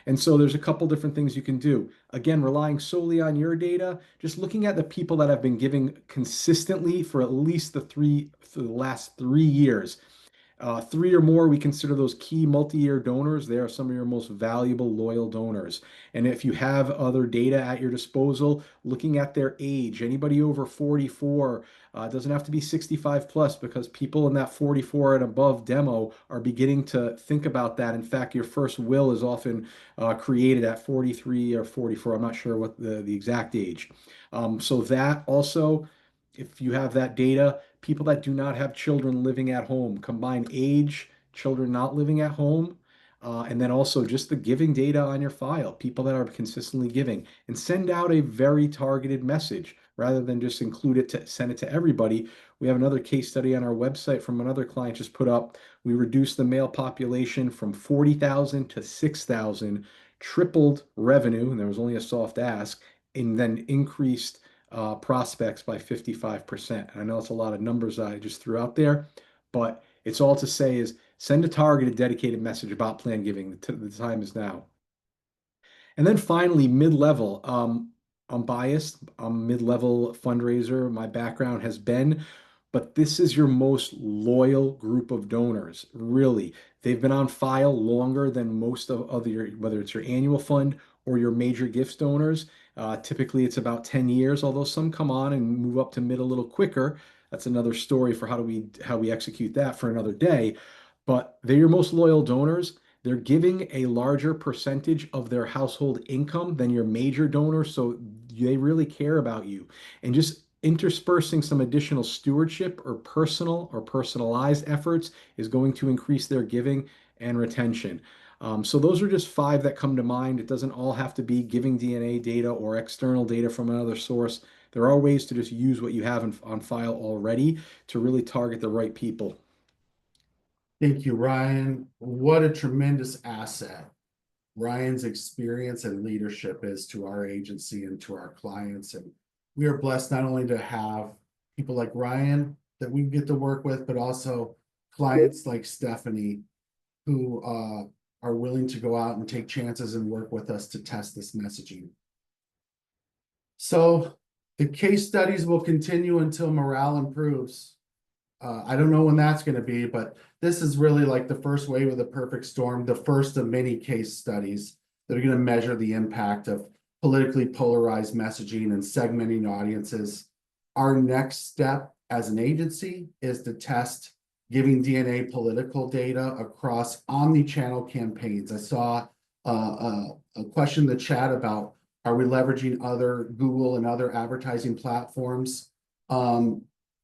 [SPEAKER 4] And so there's a couple different things you can do. Again, relying solely on your data, just looking at the people that have been giving consistently for at least for the last 3 years. Three or more, we consider those key multi-year donors. They are some of your most valuable, loyal donors. And if you have other data at your disposal, looking at their age, anybody over 44, doesn't have to be 65 plus, because people in that 44 and above demo are beginning to think about that. In fact, your first will is often created at 43 or 44. I'm not sure what the exact age. So that also, if you have that data, people that do not have children living at home, combine age, children not living at home, and then also just the giving data on your file, people that are consistently giving, and send out a very targeted message rather than just send it to everybody. We have another case study on our website from another client just put up. We reduced the male population from 40,000 to 6,000, tripled revenue, and there was only a soft ask, and then increased prospects by 55%. And I know it's a lot of numbers that I just threw out there, but it's all to say is send a targeted, dedicated message about plan giving. The time is now. And then finally, mid-level. I'm biased. I'm a mid-level fundraiser. My background has been, but this is your most loyal group of donors, really. They've been on file longer than most of your, whether it's your annual fund or your major gifts donors. Typically, it's about 10 years, although some come on and move up to mid a little quicker. That's another story for how we execute that for another day. But they're your most loyal donors. They're giving a larger percentage of their household income than your major donor, so they really care about you. And just interspersing some additional stewardship or personal or personalized efforts is going to increase their giving and retention. So those are just five that come to mind. It doesn't all have to be GivingDNA data or external data from another source. There are ways to just use what you have on file already to really target the right people.
[SPEAKER 3] Thank you, Ryan. What a tremendous asset Ryan's experience and leadership is to our agency and to our clients. And we are blessed not only to have people like Ryan that we get to work with, but also clients like Stephanie who are willing to go out and take chances and work with us to test this messaging. So the case studies will continue until morale improves. I don't know when that's going to be, but this is really like the first wave of the perfect storm, the first of many case studies that are going to measure the impact of politically polarized messaging and segmenting audiences. Our next step as an agency is to test GivingDNA political data across omni-channel campaigns. I saw a question in the chat about, are we leveraging other Google and other advertising platforms?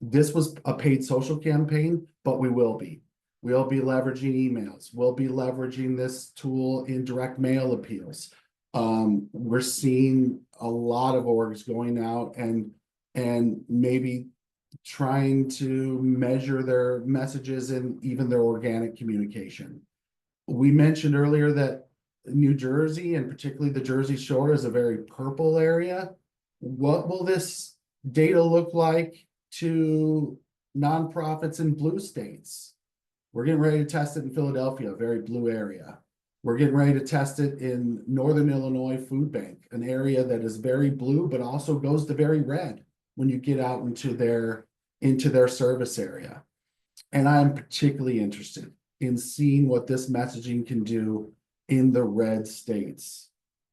[SPEAKER 3] This was a paid social campaign, but we will be. We'll be leveraging emails. We'll be leveraging this tool in direct mail appeals. We're seeing a lot of orgs going out and maybe trying to measure their messages and even their organic communication. We mentioned earlier that New Jersey, and particularly the Jersey Shore, is a very purple area. What will this data look like to nonprofits in blue states? We're getting ready to test it in Philadelphia, a very blue area. We're getting ready to test it in Northern Illinois Food Bank, an area that is very blue, but also goes to very red when you get out into their service area. And I'm particularly interested in seeing what this messaging can do in the red states.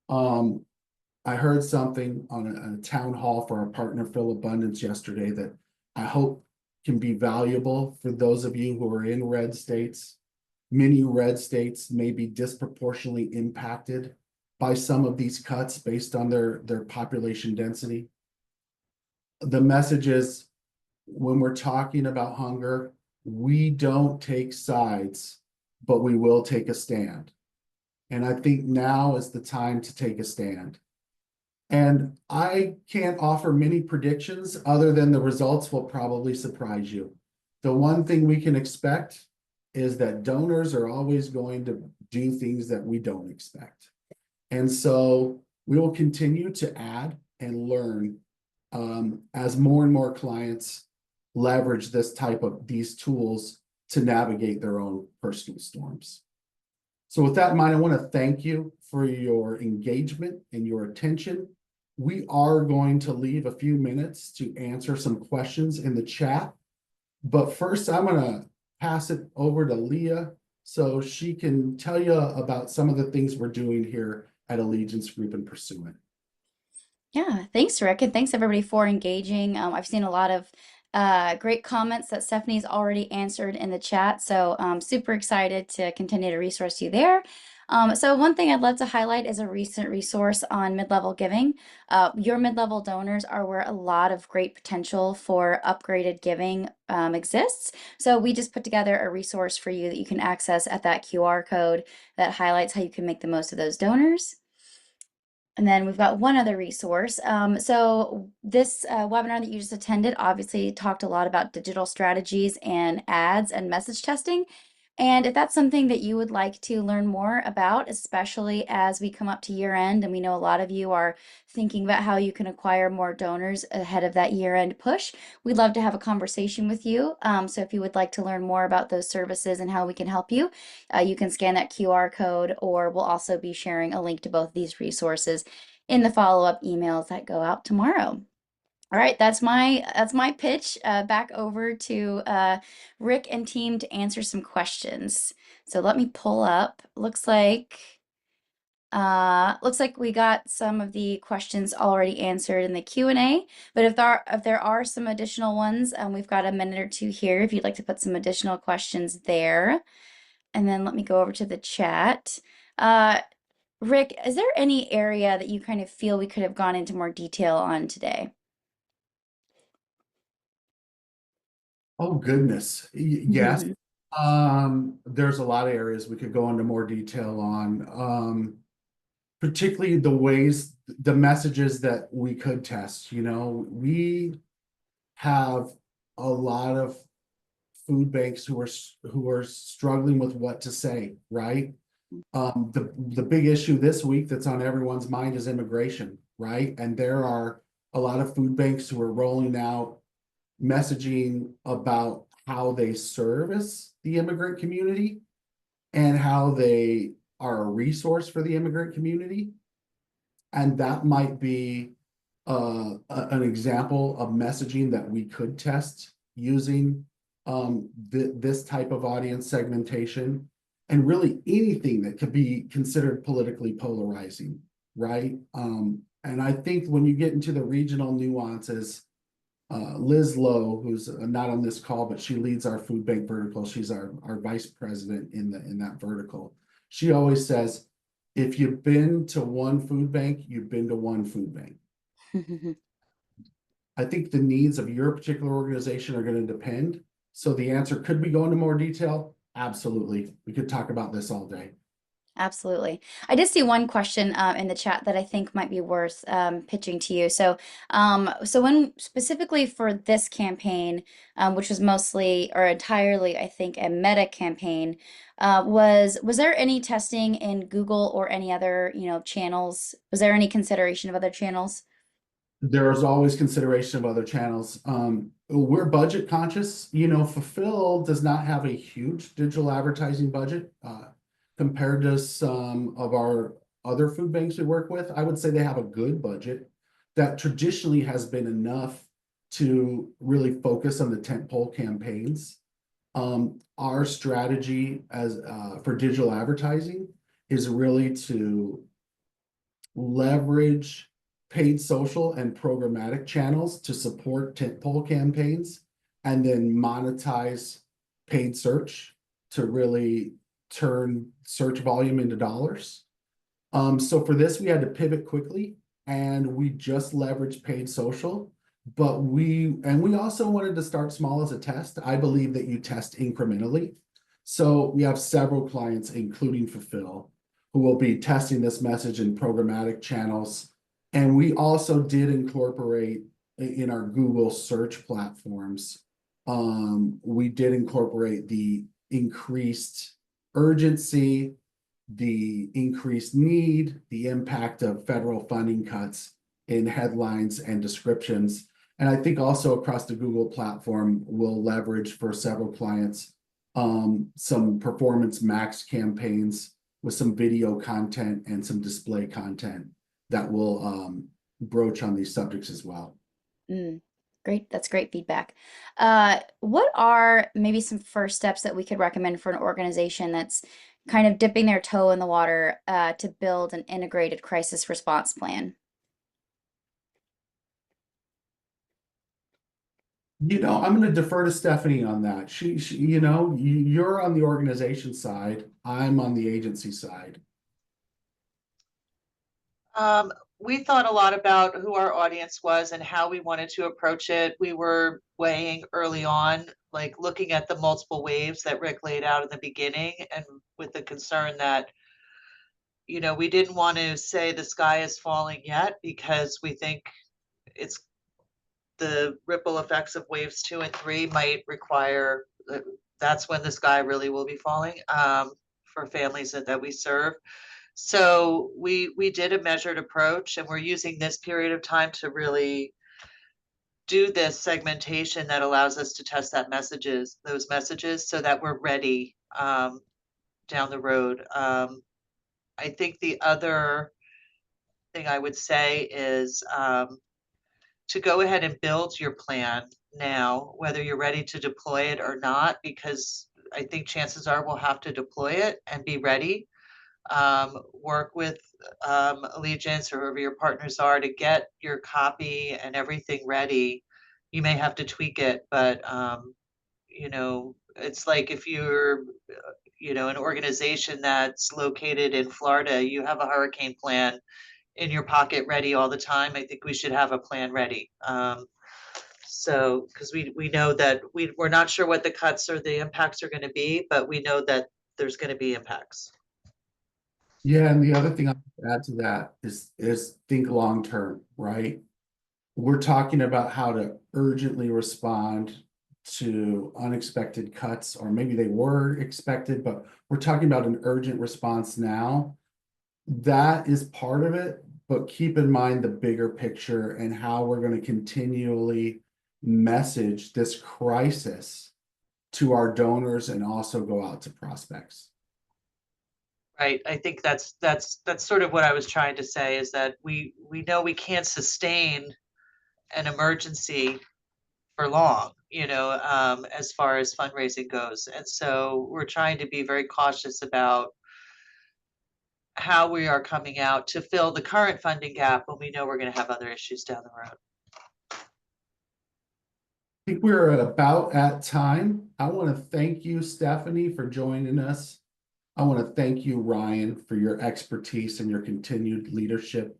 [SPEAKER 3] I heard something on a town hall for our partner Phil Abundance yesterday that I hope can be valuable for those of you who are in red states. Many red states may be disproportionately impacted by some of these cuts based on their population density. The message is, when we're talking about hunger, we don't take sides, but we will take a stand. And I think now is the time to take a stand. And I can't offer many predictions other than the results will probably surprise you. The one thing we can expect is that donors are always going to do things that we don't expect. And so we will continue to add and learn as more and more clients leverage these tools to navigate their own personal storms. So with that in mind, I want to thank you for your engagement and your attention. We are going to leave a few minutes to answer some questions in the chat. But first, I'm going to pass it over to Leah so she can tell you about some of the things we're doing here at Allegiance Group and Pursuant.
[SPEAKER 1] Yeah, thanks, Rick, and thanks everybody for engaging. I've seen a lot of great comments that Stephanie's already answered in the chat, so I'm super excited to continue to resource you there. So one thing I'd love to highlight is a recent resource on mid-level giving. Your mid-level donors are where a lot of great potential for upgraded giving exists. So we just put together a resource for you that you can access at that QR code that highlights how you can make the most of those donors. And then we've got one other resource. So this webinar that you just attended obviously talked a lot about digital strategies and ads and message testing. And if that's something that you would like to learn more about, especially as we come up to year end, and we know a lot of you are thinking about how you can acquire more donors ahead of that year end push, we'd love to have a conversation with you. So if you would like to learn more about those services and how we can help you, you can scan that QR code, or we'll also be sharing a link to both these resources in the follow-up emails that go out tomorrow. All right, that's my pitch. Back over to Rick and team to answer some questions. So let me pull up. Looks like we got some of the questions already answered in the Q&A. But if there are some additional ones, we've got a minute or two here if you'd like to put some additional questions there. And then let me go over to the chat. Rick, is there any area that you kind of feel we could have gone into more detail on today?
[SPEAKER 3] Oh, goodness. Yes. There's a lot of areas we could go into more detail on, particularly the messages that we could test. You know, we have a lot of food banks who are struggling with what to say, right? The big issue this week that's on everyone's mind is immigration, right? And there are a lot of food banks who are rolling out messaging about how they service the immigrant community and how they are a resource for the immigrant community. And that might be an example of messaging that we could test using this type of audience segmentation, and really anything that could be considered politically polarizing, right? And I think when you get into the regional nuances, Liz Lowe, who's not on this call, but she leads our food bank vertical. She's our vice president in that vertical. She always says, if you've been to one food bank, you've been to one food bank. I think the needs of your particular organization are going to depend. So the answer, could we go into more detail? Absolutely. We could talk about this all day.
[SPEAKER 1] Absolutely. I did see one question in the chat that I think might be worth pitching to you. So, when specifically for this campaign, which was mostly or entirely, I think, a meta campaign, was there any testing in Google or any other, channels? Was there any consideration of other channels?
[SPEAKER 3] There's always consideration of other channels. We're budget conscious. Fulfill does not have a huge digital advertising budget. compared to some of our other food banks we work with. I would say they have a good budget that traditionally has been enough to really focus on the tentpole campaigns. Our strategy as for digital advertising is really to leverage paid social and programmatic channels to support tentpole campaigns, and then monetize paid search to really turn search volume into dollars. So for this, we had to pivot quickly, and we just leveraged paid social. But we also wanted to start small as a test. I believe that you test incrementally. So we have several clients, including Fulfill, who will be testing this message in programmatic channels. And we also did incorporate in our Google search platforms. We did incorporate the increased urgency, the increased need, the impact of federal funding cuts in headlines and descriptions. And I think also across the Google platform, we'll leverage for several clients some performance max campaigns with some video content and some display content that will broach on these subjects as well.
[SPEAKER 1] Great. That's great feedback. What are maybe some first steps that we could recommend for an organization that's kind of dipping their toe in the water to build an integrated crisis response plan?
[SPEAKER 3] I'm going to defer to Stephanie on that. You're on the organization side. I'm on the agency side.
[SPEAKER 2] We thought a lot about who our audience was and how we wanted to approach it. We were weighing early on, like looking at the multiple waves that Rick laid out in the beginning, and with the concern that, we didn't want to say the sky is falling yet, because we think it's the ripple effects of waves 2 and 3 might require that's when the sky really will be falling for families that we serve. So we did a measured approach, and we're using this period of time to really do this segmentation that allows us to test those messages, so that we're ready down the road. I think the other thing I would say is to go ahead and build your plan now, whether you're ready to deploy it or not, because I think chances are we'll have to deploy it and be ready. Work with Allegiance or whoever your partners are to get your copy and everything ready. You may have to tweak it, but it's like if you're an organization that's located in Florida, you have a hurricane plan in your pocket ready all the time. I think we should have a plan ready. So, because we know that we're not sure what the cuts or the impacts are going to be, but we know that there's going to be impacts.
[SPEAKER 3] Yeah, and the other thing I would add to that is think long term, right? We're talking about how to urgently respond to unexpected cuts, or maybe they were expected, but we're talking about an urgent response now. That is part of it, but keep in mind the bigger picture and how we're going to continually message this crisis to our donors and also go out to prospects.
[SPEAKER 2] Right. I think that's sort of what I was trying to say, is that we know we can't sustain an emergency for long, as far as fundraising goes. And so we're trying to be very cautious about how we are coming out to fill the current funding gap when we know we're going to have other issues down the road.
[SPEAKER 3] I think we're about at time. I want to thank you, Stephanie, for joining us. I want to thank you, Ryan, for your expertise and your continued leadership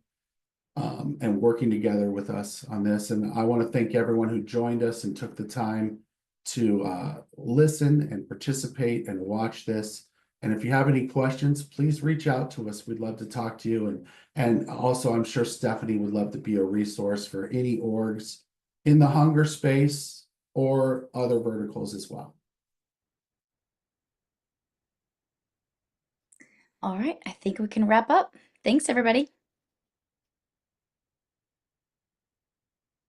[SPEAKER 3] and working together with us on this. And I want to thank everyone who joined us and took the time to listen and participate and watch this. And if you have any questions, please reach out to us. We'd love to talk to you. And also, I'm sure Stephanie would love to be a resource for any orgs in the hunger space or other verticals as well.
[SPEAKER 1] All right, I think we can wrap up. Thanks, everybody.